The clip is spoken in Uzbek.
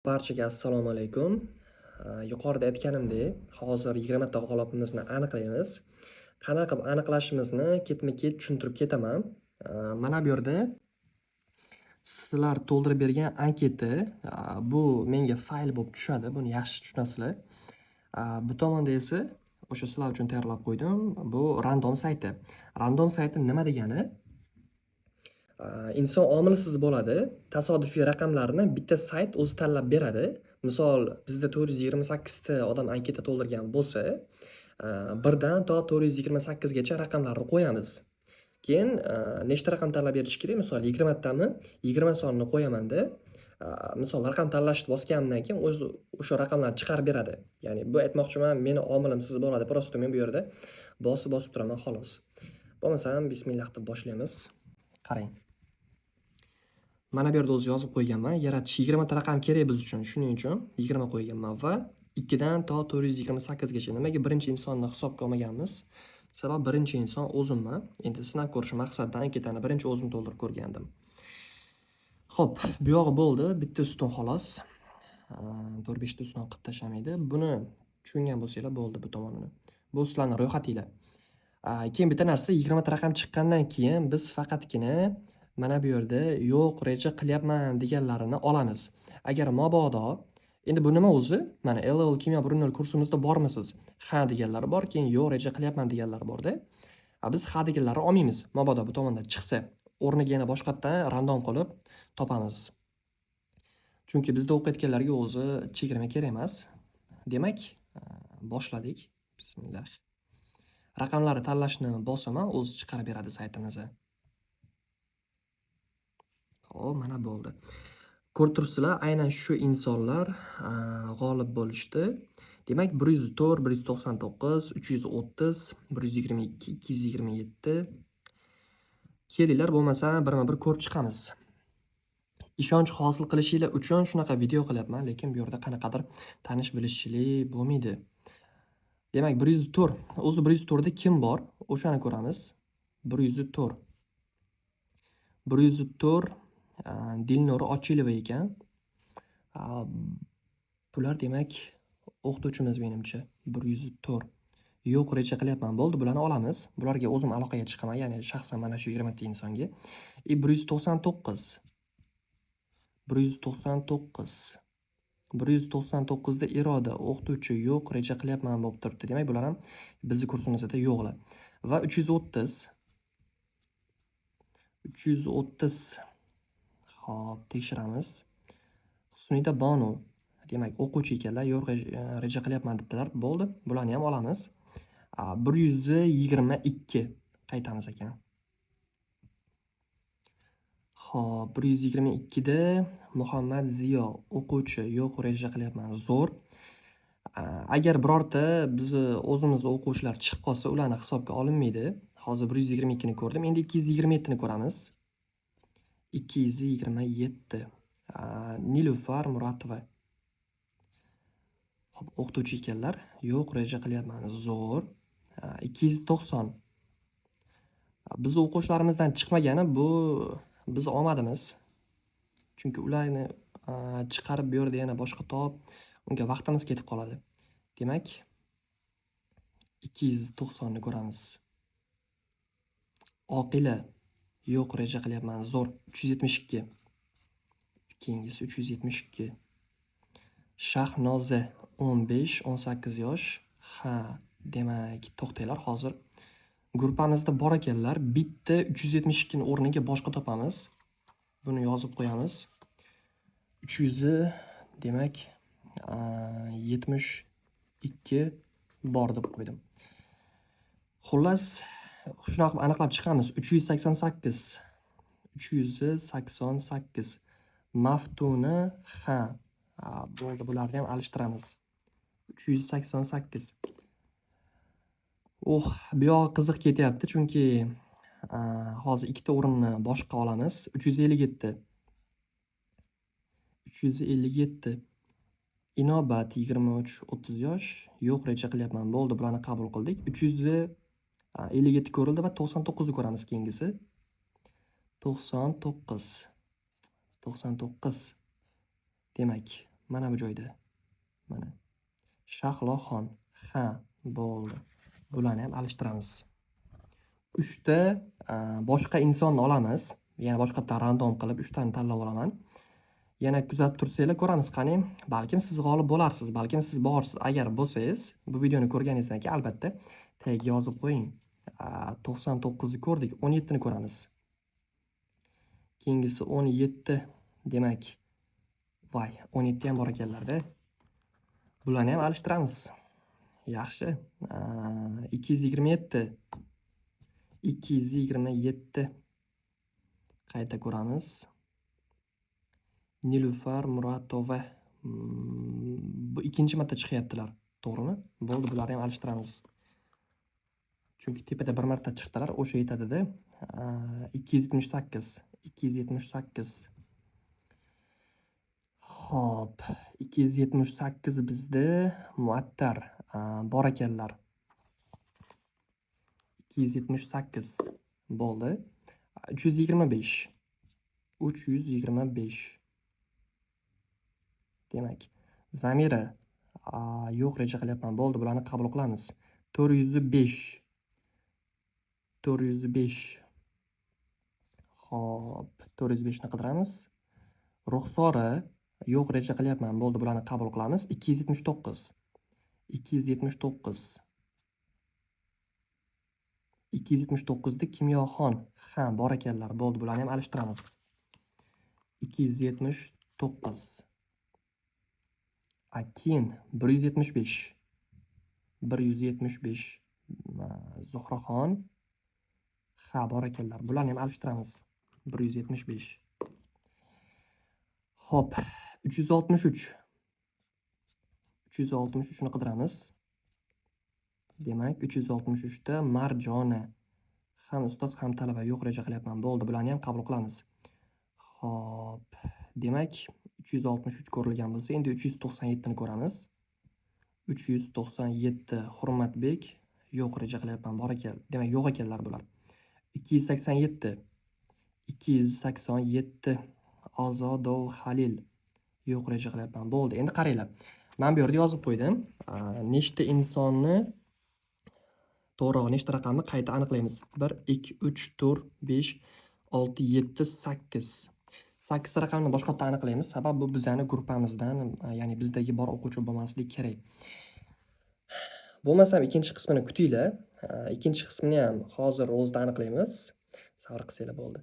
Barchaga assalomu alaykum. Yuqorida aytganimdek, hozir 20 ta g'olibimizni aniqlaymiz. Qanaqa qilib aniqlashimizni ketma-ket tushuntirib ketaman. Mana bu yerda sizlar to'ldirib bergan anketa, bu menga fayl bo'lib tushadi. Buni yaxshi tushunasizlar. Bu tomonda esa o'sha sizlar uchun tayyorlab qo'ydim. Bu random sayti. Random sayti nima degani? Inson omilsiz bo'ladi. Tasodifiy raqamlarni bitta sayt o'zi tanlab beradi. Misol, bizda 428 ta odam anketa to'ldirgan bo'lsa, birdan to 428 gacha raqamlarni qo'yamiz. Keyin nechta raqam tanlab berish kerak? Misol 20 tami? 20 sonini qo'yamanda, misol raqam tanlashni bosganimdan keyin o'zi o'sha raqamlarni chiqarib beradi. Ya'ni bu aytmoqchiman, meni omilimsiz bo'ladi. Prosta men bu yerda bosib turaman xolos. Bo'lmasam bismillah deb boshlaymiz. Qarang. Mana bu yerda o'zi yozib qo'yganman. Yaratish 20 ta raqam kerak biz uchun. Shuning uchun 20 qo'yganman va 2 dan to 428 gacha. Nimaga birinchi insonni hisobga olmaganmiz? Sabab birinchi inson o'zimman. Endi sinab ko'rish maqsadida anketani birinchi o'zim to'ldirib ko'rgandim. Xo'p, bu yog'i bo'ldi. Bitta ustun xolos. 4-5 ta ustun qilib tashlamaydi. Buni tushungan bo'lsanglar bo'ldi bu tomonini. Bu sizlarning ro'yxatinglar. Keyin bitta narsa 20 ta raqam chiqqandan keyin biz faqatgina mana bu yerda yo'q, reja qilyapman deganlarini olamiz. Agar mabodo, endi bu nima o'zi? Mana LL kimyo 1.0 kursimizda bormisiz? Ha deganlari bor, keyin yo'q, reja qilyapman deganlar borda. Biz ha deganlarni olmaymiz. Mabodo bu tomondan chiqsa, o'rniga yana boshqatdan random qilib topamiz. Chunki bizda o'qiyotganlarga o'zi chegirma kerak emas. Demak, boshladik. Bismillah. Raqamlarni tanlashni bosaman, o'zi chiqarib beradi saytimizga. Xo'p, mana bo'ldi. Ko'rib turibsizlar, aynan shu insonlar g'olib bo'lishdi. Demak, 104, 199, 330, 122, 227. Kelinglar, bo'lmasa birma-bir ko'rib chiqamiz. Ishonch hosil qilishinglar uchun shunaqa video qilyapman, lekin bu yerda qanaqadir tanish-bilishchilik bo'lmaydi. Demak, 104. O'zi 104 da kim bor? O'shani ko'ramiz. 104. 104 Dilnora Ochilova ekan. Bular demak o'qituvchimiz menimcha. 104. Yo'q, reja qilyapman. Bo'ldi, bularni olamiz. Bularga o'zim aloqaga chiqaman, ya'ni shaxsan mana shu 20 ta insonga. 199. 199. 199 da Iroda o'qituvchi yo'q, reja qilyapman bo'lib turibdi. Demak, bular ham bizning kursimizda yo'qlar. Va 330. 330. Xo'p, tekshiramiz. Husnida Bonu. Demak, o'quvchi ekanlar, yo'q, reja qilyapman debdilar. Bo'ldi, bularni ham olamiz. 122 qaytamiz ekan. Xo'p, 122 da Muhammad Ziyo o'quvchi, yo'q, reja qilyapman, zo'r. Agar birorta biz o'zimiz o'quvchilar chiqib qolsa, ularni hisobga olinmaydi. Hozir 122 ni ko'rdim, endi 227 ni ko'ramiz. 227. Nilufar Muratova. Hop, o'qituvchi ekanlar. Yo'q, reja qilyapman, zo'r. 290. Biz o'quvchilarimizdan chiqmagani bu biz omadimiz. Chunki ularni chiqarib bu yerda yana boshqa top, unga vaqtimiz ketib qoladi. Demak, 290 ni ko'ramiz. Oqila, yo'q, reja qilyapman, zo'r. 372. Keyingisi 372. Shahnoza 15-18 yosh. Ha, demak, to'xtanglar, hozir gruppamizda bor ekanlar. Bitta 372 ni o'rniga boshqa topamiz. Buni yozib qo'yamiz. 300 demak 72 bor deb qo'ydim. Xullas, shunaqa qilib aniqlab chiqamiz. 388. 388. Maftuna ha. Bo'ldi, bularni ham alishtiramiz. 388. Bu yoq qiziq ketyapti, chunki hozir ikkita o'rinni boshqa olamiz. 357. 357. Inobat 23-30 yosh. Yo'q, reja qilyapman. Bo'ldi, bularni qabul qildik. 357 ko'rildi va 99 ni ko'ramiz keyingisi. 99. 99. Demak, Mana bu joyda. Mana. Shahloxon. Ha, bo'ldi. Bularni ham alishtiramiz. 3 ta boshqa insonni olamiz. Yana boshqatdan random qilib 3 tani tanlab olaman. Yana kuzatib tursanglar ko'ramiz qani. Balkim siz g'olib bo'larsiz, balkim siz borsiz. Agar bo'lsangiz, bu videoni ko'rganingizdan keyin albatta tagiga yozib qo'ying. 99 ni ko'rdik, 17 ni ko'ramiz. Keyingisi 17. Demak, voy, 17 ham bor ekanlarda. Bularni ham alishtiramiz. Yaxshi. 227. 227. Qayta ko'ramiz. Nilufar Muratova. Bu ikkinchi marta chiqyaptilar, to'g'rimi? Bo'ldi, bularni ham alishtiramiz. Chunki tepada bir marta chiqdilar, o'sha yetadi-da. 278. 278. Xo'p, 278 bizda Muattar bor ekanlar. 278 bo'ldi. 325. 325. Demak, Zamira yo'q reja qilyapman. Bo'ldi, bularni qabul qilamiz. 405. 405. Xo'p, 405 ni qidiramiz. Ruxsora yo'q reja qilyapman. Bo'ldi, bularni qabul qilamiz. 279. 279. 279 da Kimyoxon. Ha, bor ekanlar. Bo'ldi, bularni ham alishtiramiz. 279. Keyin 175. 175. Zuhraxon. Ha, bor ekanlar. Bularni ham alishtiramiz. 175. Xo'p, 363. 363 ni qidiramiz. Demak, 363 da Marjona. Ham ustoz, ham talaba yo'q reja qilyapman. Bo'ldi, bularni ham qabul qilamiz. Xo'p, demak, 363 ko'rilgan bo'lsa, endi 397 ni ko'ramiz. 397 Hurmatbek yo'q reja qilyapman. Bor ekan. Demak, yo'q ekanlar bular. 287. 287 Ozodov Halil yo'q reja qilyapman. Bo'ldi, endi qaranglar. Men bu yerda yozib qo'ydim. Nechta insonni to'g'ri, nechta raqamni qayta aniqlaymiz. 1 2 3 4 5 6 7 8. 8 ta raqamni boshqatdan aniqlaymiz. Sabab bu bizning gruppamizdan, ya'ni bizdagi bor o'quvchi bo'lmasligi kerak. Bo'lmasam ikkinchi qismini kutinglar. Ikkinchi qismini ham hozir o'zida aniqlaymiz. Sabr qilsanglar bo'ldi.